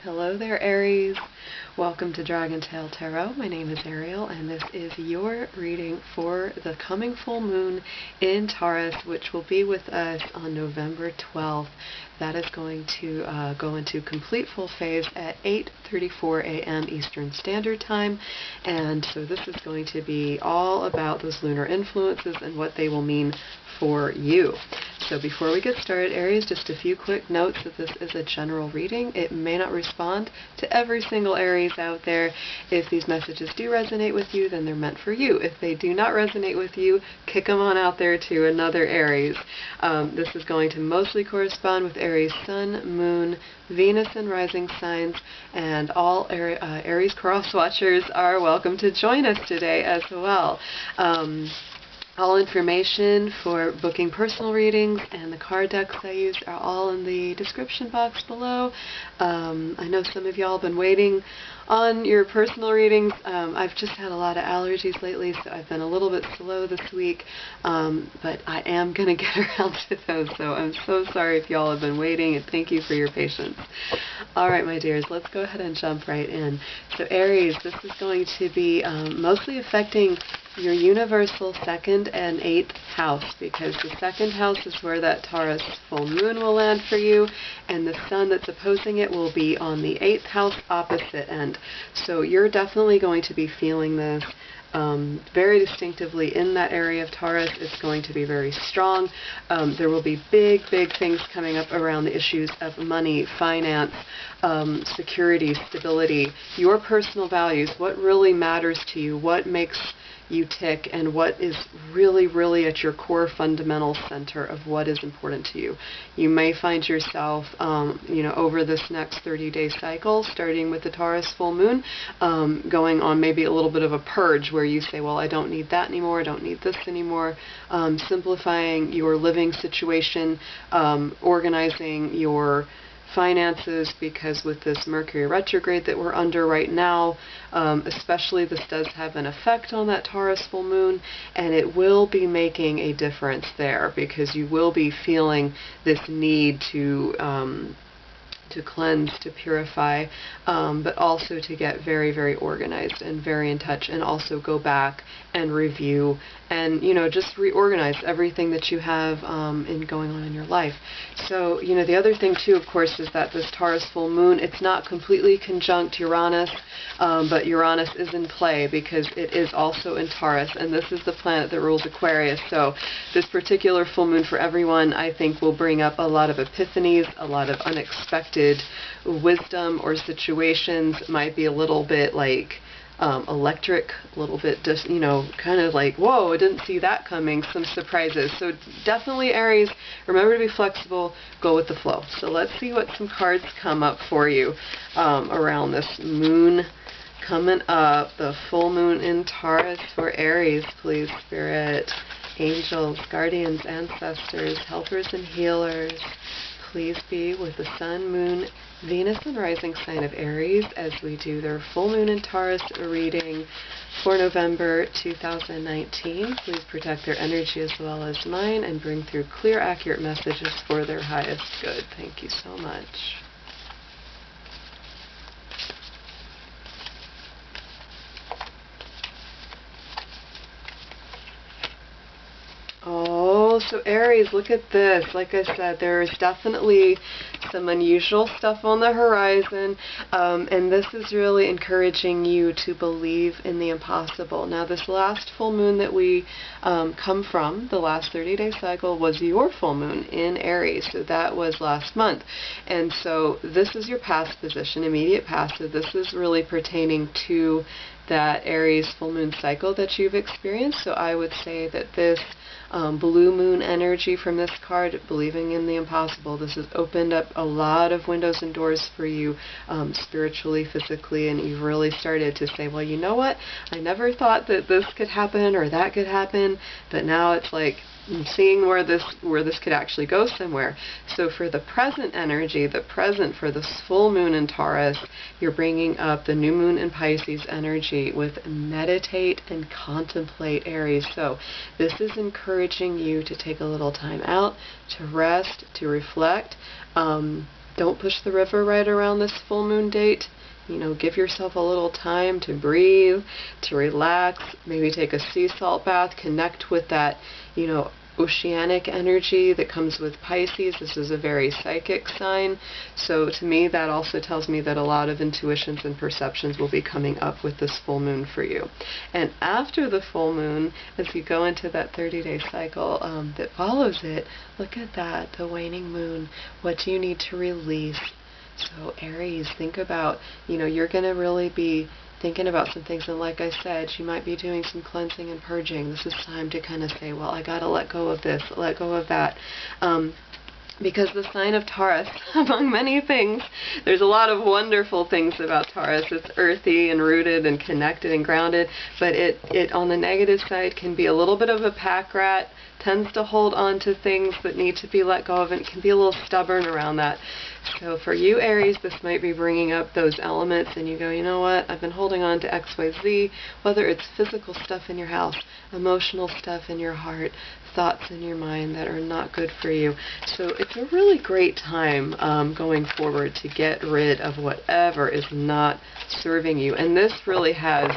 Hello there, Aries. Welcome to DragonTaleTarot. My name is Ariel, and this is your reading for the coming full moon in Taurus, which will be with us on November 12th. That is going to go into complete full phase at 8:34 a.m. Eastern Standard Time, and so this is going to be all about those lunar influences and what they will mean for you. So before we get started, Aries, just a few quick notes that this is a general reading. It may not respond to every single Aries out there. If these messages do resonate with you, then they're meant for you. If they do not resonate with you, kick them on out there to another Aries. This is going to mostly correspond with Aries Sun, Moon, Venus, and rising signs, and all Aries cross watchers are welcome to join us today as well. All information for booking personal readings and the card decks I use are all in the description box below. I know some of y'all have been waiting on your personal readings. I've just had a lot of allergies lately, so I've been a little bit slow this week, but I am going to get around to those, so I'm so sorry if y'all have been waiting, and thank you for your patience. Alright, my dears, let's go ahead and jump right in. So Aries, this is going to be mostly affecting your universal 2nd and 8th house, because the 2nd house is where that Taurus full moon will land for you, and the sun that's opposing it will be on the 8th house opposite end. So you're definitely going to be feeling this very distinctively in that area of Taurus. It's going to be very strong. There will be big things coming up around the issues of money, finance, security, stability, your personal values, what really matters to you, what makes you tick, and what is really at your core fundamental center of what is important to you. You may find yourself, over this next 30-day cycle, starting with the Taurus full moon, going on maybe a little bit of a purge where you say, well, I don't need that anymore, I don't need this anymore, simplifying your living situation, organizing your finances, because with this Mercury retrograde that we're under right now, especially, this does have an effect on that Taurus full moon, and it will be making a difference there, because you will be feeling this need to cleanse, to purify, but also to get very organized and very in touch, and also go back and review and, just reorganize everything that you have going on in your life. So, the other thing too, of course, is that this Taurus full moon, it's not completely conjunct Uranus, but Uranus is in play because it is also in Taurus, and this is the planet that rules Aquarius. So this particular full moon for everyone, I think, will bring up a lot of epiphanies, a lot of unexpected wisdom, or situations might be a little bit like electric, a little bit just, kind of like, whoa, I didn't see that coming, some surprises. So definitely, Aries, remember to be flexible, go with the flow. So let's see what some cards come up for you around this moon coming up, the full moon in Taurus for Aries. Please, Spirit, angels, guardians, ancestors, helpers, and healers, please be with the sun, moon, Venus, and rising sign of Aries as we do their full moon in Taurus reading for November 2019. Please protect their energy as well as mine, and bring through clear, accurate messages for their highest good. Thank you so much. Oh, so Aries, look at this. Like I said, there's definitely some unusual stuff on the horizon, and this is really encouraging you to believe in the impossible. Now, this last full moon that we come from, the last 30-day cycle, was your full moon in Aries, so that was last month. And so this is your past position, immediate past, so this is really pertaining to that Aries full moon cycle that you've experienced. So I would say that this blue moon energy from this card, believing in the impossible, this has opened up a lot of windows and doors for you, spiritually, physically, and you've really started to say, well, you know what, I never thought that this could happen or that could happen, but now it's like seeing where this could actually go somewhere. So for the present energy, the present for this full moon in Taurus, you're bringing up the new moon in Pisces energy with meditate and contemplate, Aries. So this is encouraging you to take a little time out, to rest, to reflect, don't push the river right around this full moon date. You know, give yourself a little time to breathe, to relax, maybe take a sea salt bath, connect with that, you know, oceanic energy that comes with Pisces. This is a very psychic sign. So to me, that also tells me that a lot of intuitions and perceptions will be coming up with this full moon for you. And after the full moon, as you go into that 30-day cycle that follows it, look at that, the waning moon. What do you need to release? So Aries, think about, you know, you're going to really be thinking about some things, and like I said, you might be doing some cleansing and purging. This is time to kind of say, well, I got to let go of this, let go of that. Because the sign of Taurus, among many things, there's a lot of wonderful things about Taurus. It's earthy and rooted and connected and grounded, but it on the negative side can be a little bit of a pack rat, tends to hold on to things that need to be let go of, and can be a little stubborn around that. So for you, Aries, this might be bringing up those elements, and you go, you know what, I've been holding on to X, Y, Z, whether it's physical stuff in your house, emotional stuff in your heart, thoughts in your mind that are not good for you. So it's a really great time going forward to get rid of whatever is not serving you. And this really has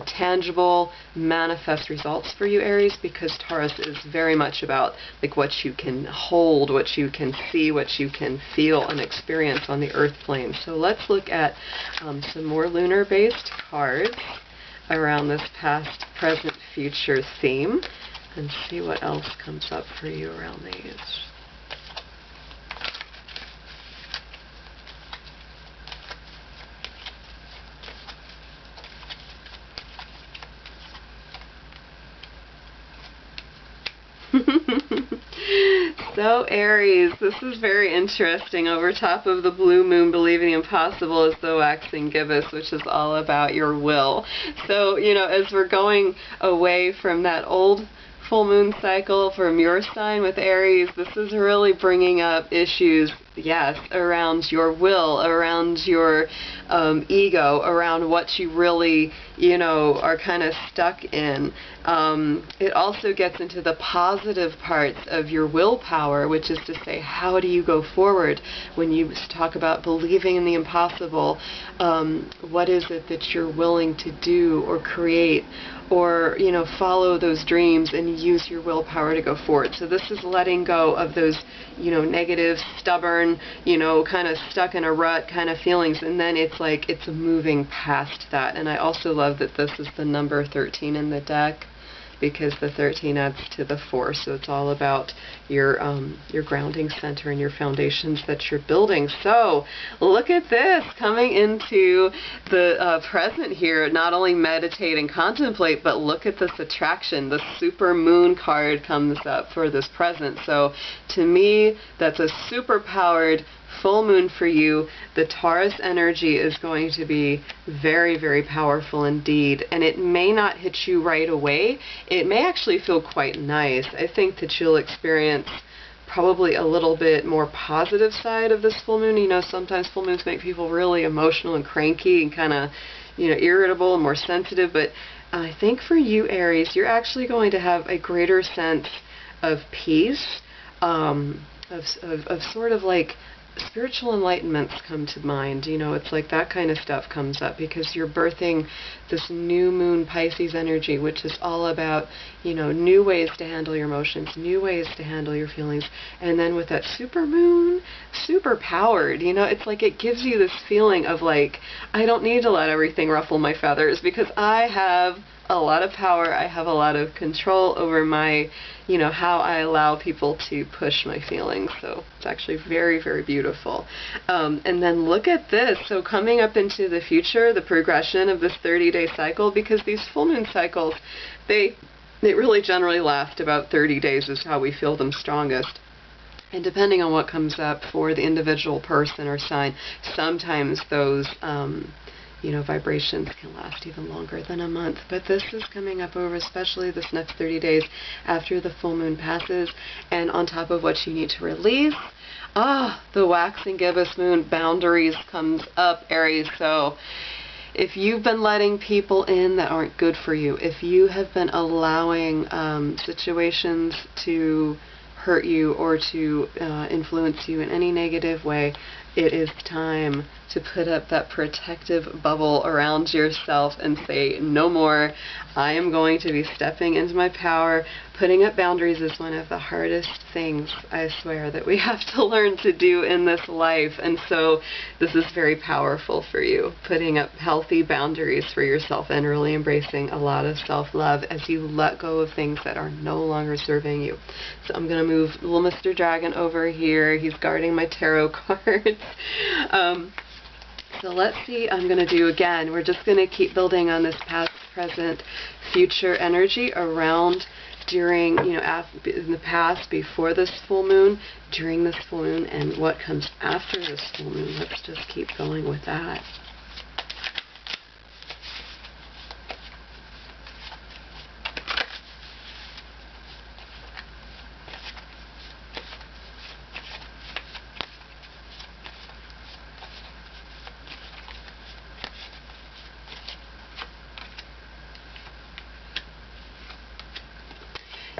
tangible, manifest results for you, Aries, because Taurus is very much about like what you can hold, what you can see, what you can feel and experience on the earth plane. So let's look at some more lunar-based cards around this past, present, future theme and see what else comes up for you around these. So Aries, this is very interesting. Over top of the blue moon, believing the impossible is the waxing gibbous, which is all about your will. So, you know, as we're going away from that old full moon cycle from your sign with Aries, this is really bringing up issues, yes, around your will, around your ego, around what you really, you know, are kind of stuck in. It also gets into the positive parts of your willpower, which is to say, how do you go forward when you talk about believing in the impossible? What is it that you're willing to do or create, or, you know, follow those dreams and use your willpower to go forward? So this is letting go of those, you know, negative, stubborn, you know, kind of stuck in a rut kind of feelings, and then it's like it's moving past that. And I also love that this is the number 13 in the deck, because the 13 adds to the 4, so it's all about your grounding center and your foundations that you're building. So look at this coming into the present here. Not only meditate and contemplate, but look at this attraction. The super moon card comes up for this present. So to me, that's a super powered full moon for you. The Taurus energy is going to be very, very powerful indeed, and it may not hit you right away. It may actually feel quite nice. I think that you'll experience probably a little bit more positive side of this full moon. You know, sometimes full moons make people really emotional and cranky and kind of, you know, irritable and more sensitive, but I think for you, Aries, you're actually going to have a greater sense of peace, of sort of like spiritual enlightenments come to mind. You know, it's like that kind of stuff comes up because you're birthing this new moon Pisces energy, which is all about, you know, new ways to handle your emotions, new ways to handle your feelings. And then with that super moon, super powered, you know, it's like it gives you this feeling of like, I don't need to let everything ruffle my feathers because I have a lot of power. I have a lot of control over my, you know, how I allow people to push my feelings. So it's actually very, very beautiful. And then look at this. So coming up into the future, the progression of this 30-day cycle, because these full moon cycles, they really generally last about 30 days is how we feel them strongest. And depending on what comes up for the individual person or sign, sometimes those you know, vibrations can last even longer than a month. But this is coming up over especially this next 30 days after the full moon passes, and on top of what you need to release, the waxing gibbous moon, boundaries comes up, Aries. So if you've been letting people in that aren't good for you, if you have been allowing situations to hurt you or to influence you in any negative way, it is time to put up that protective bubble around yourself and say, no more. I am going to be stepping into my power. Putting up boundaries is one of the hardest things, I swear, that we have to learn to do in this life. And so this is very powerful for you, putting up healthy boundaries for yourself and really embracing a lot of self-love as you let go of things that are no longer serving you. So I'm going to move little Mr. Dragon over here. He's guarding my tarot cards. So let's see, I'm going to do again, we're just going to keep building on this past, present, future energy around, during, in the past, before this full moon, during this full moon, and what comes after this full moon. Let's just keep going with that.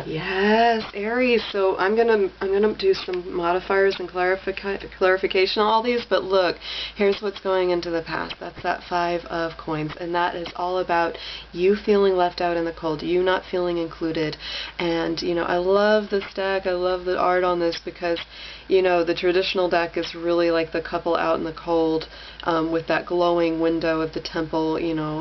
Yes, Aries. So I'm gonna do some modifiers and clarification on all these. But look, here's what's going into the past. That's that 5 of coins, and that is all about you feeling left out in the cold, you not feeling included. And I love this deck. I love the art on this because the traditional deck is really like the couple out in the cold, with that glowing window of the temple.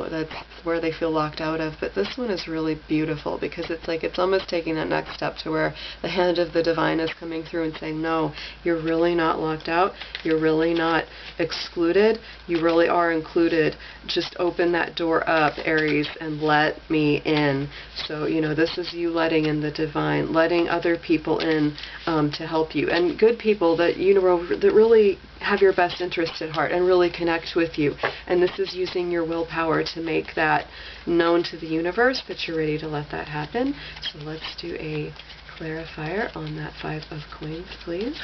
That's where they feel locked out of. But this one is really beautiful because it's almost taking that next step to where the hand of the divine is coming through and saying, no, you're really not locked out, you're really not excluded, you really are included. Just open that door up, Aries, and let me in. So this is you letting in the divine, letting other people in, to help you, and good people that that really have your best interest at heart and really connect with you. And this is using your willpower to make that known to the universe that you're ready to let that happen. So let's do a clarifier on that 5 of coins, please.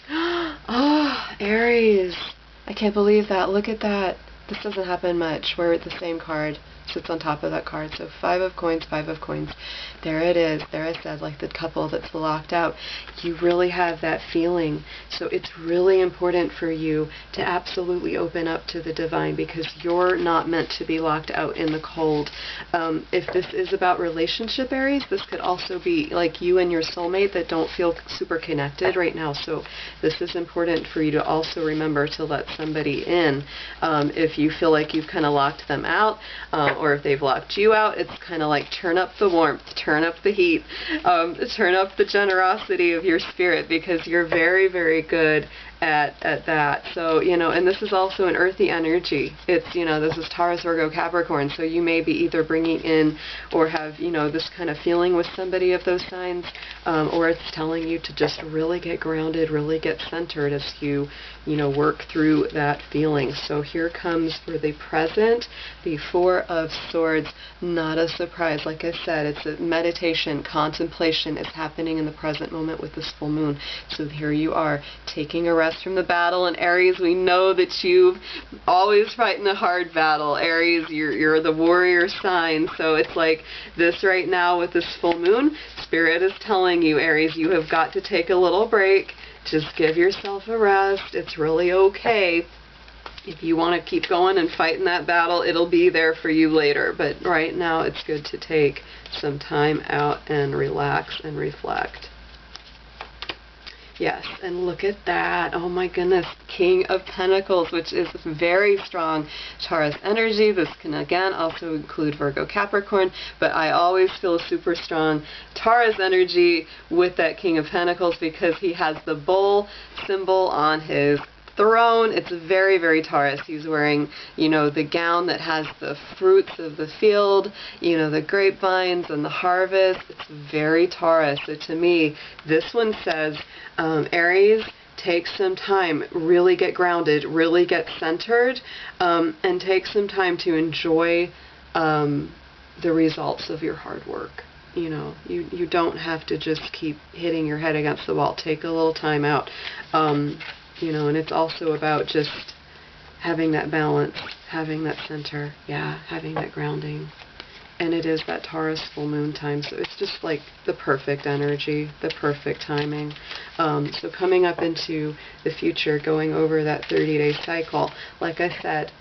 Oh, Aries. I can't believe that. Look at that. This doesn't happen much where the same card sits on top of that card. So 5 of coins, 5 of coins. There it is. There I said, like the couple that's locked out. You really have that feeling. So it's really important for you to absolutely open up to the divine because you're not meant to be locked out in the cold. If this is about relationship, Aries, this could also be like you and your soulmate that don't feel super connected right now. So this is important for you to also remember to let somebody in. If you feel like you've kind of locked them out, or if they've locked you out, it's kind of like turn up the warmth, turn up the heat, turn up the generosity of your spirit because you're very, very good at that. So, and this is also an earthy energy. It's, this is Taurus, Virgo, Capricorn, so you may be either bringing in or have, this kind of feeling with somebody of those signs, or it's telling you to just really get grounded, really get centered as you, work through that feeling. So here comes for the present, the 4 of Swords. Not a surprise. Like I said, it's a meditation, contemplation is happening in the present moment with this full moon. So here you are, taking a rest from the battle. And Aries, we know that you've always fighting a hard battle. Aries, you're the warrior sign. So it's like this right now with this full moon, Spirit is telling you, Aries, you have got to take a little break. Just give yourself a rest. It's really okay. If you want to keep going and fighting that battle, it'll be there for you later. But right now, it's good to take some time out and relax and reflect. Yes, and look at that. Oh my goodness. King of Pentacles, which is very strong Taurus energy. This can again also include Virgo, Capricorn, but I always feel super strong Taurus energy with that King of Pentacles because he has the bull symbol on his throne. It's very, very Taurus. He's wearing, the gown that has the fruits of the field, the grapevines and the harvest. It's very Taurus. So to me, this one says, Aries, take some time, really get grounded, really get centered, and take some time to enjoy the results of your hard work. You don't have to just keep hitting your head against the wall. Take a little time out. And it's also about just having that balance, having that center, having that grounding. and it is that Taurus full moon time, so it's just like the perfect energy, the perfect timing. So coming up into the future, going over that 30-day cycle, like I said,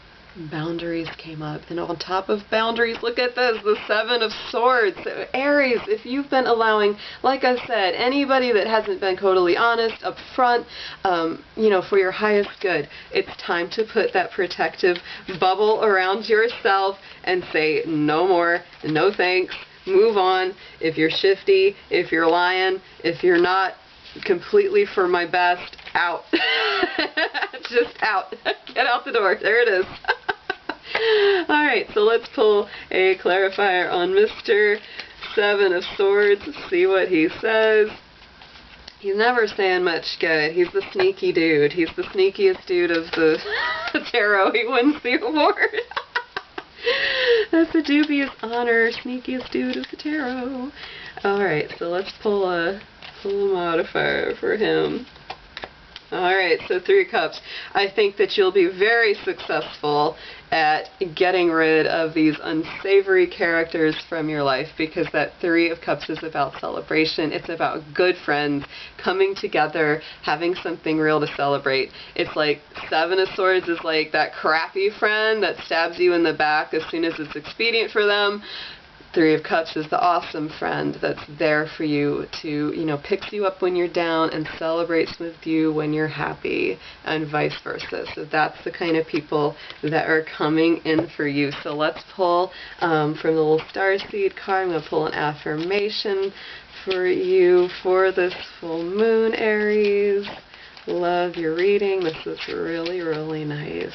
boundaries came up, and on top of boundaries, look at this, the Seven of Swords. So Aries, if you've been allowing, like I said, anybody that hasn't been totally honest up front, you know, for your highest good, it's time to put that protective bubble around yourself and say no more, no thanks, move on. If you're shifty, if you're lying, if you're not completely for my best, out. Just out. Get out the door. There it is. Alright, so let's pull a clarifier on Mr. Seven of Swords, see what he says. He's never saying much good. He's the sneaky dude. He's the sneakiest dude of the tarot. He wins the award. That's a dubious honor, sneakiest dude of the tarot. Alright, so let's pull a modifier for him. Alright, so 3 cups. I think that you'll be very successful at getting rid of these unsavory characters from your life, because that 3 of cups is about celebration. It's about good friends coming together, having something real to celebrate. It's like 7 of Swords is like that crappy friend that stabs you in the back as soon as it's expedient for them. 3 of Cups is the awesome friend that's there for you to, you know, picks you up when you're down and celebrates with you when you're happy, and vice versa. So that's the kind of people that are coming in for you. So let's pull from the little starseed card. I'm going to pull an affirmation for you for this full moon, Aries. Love your reading. This is really, really nice.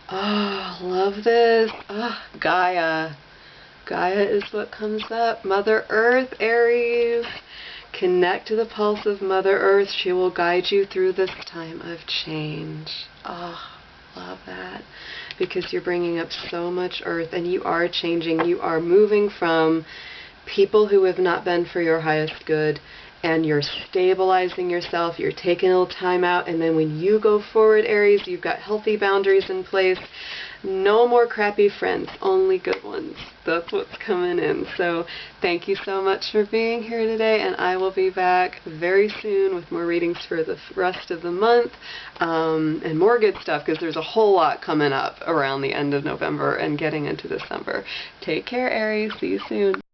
Oh, love this. Oh, Gaia. Gaia is what comes up. Mother Earth, Aries. Connect to the pulse of Mother Earth. She will guide you through this time of change. Oh, love that. Because you're bringing up so much Earth, and you are changing. You are moving from people who have not been for your highest good, and you're stabilizing yourself, you're taking a little time out, and then when you go forward, Aries, you've got healthy boundaries in place. No more crappy friends, only good ones. That's what's coming in. So thank you so much for being here today, and I will be back very soon with more readings for the rest of the month, and more good stuff, because there's a whole lot coming up around the end of November and getting into December. Take care, Aries. See you soon.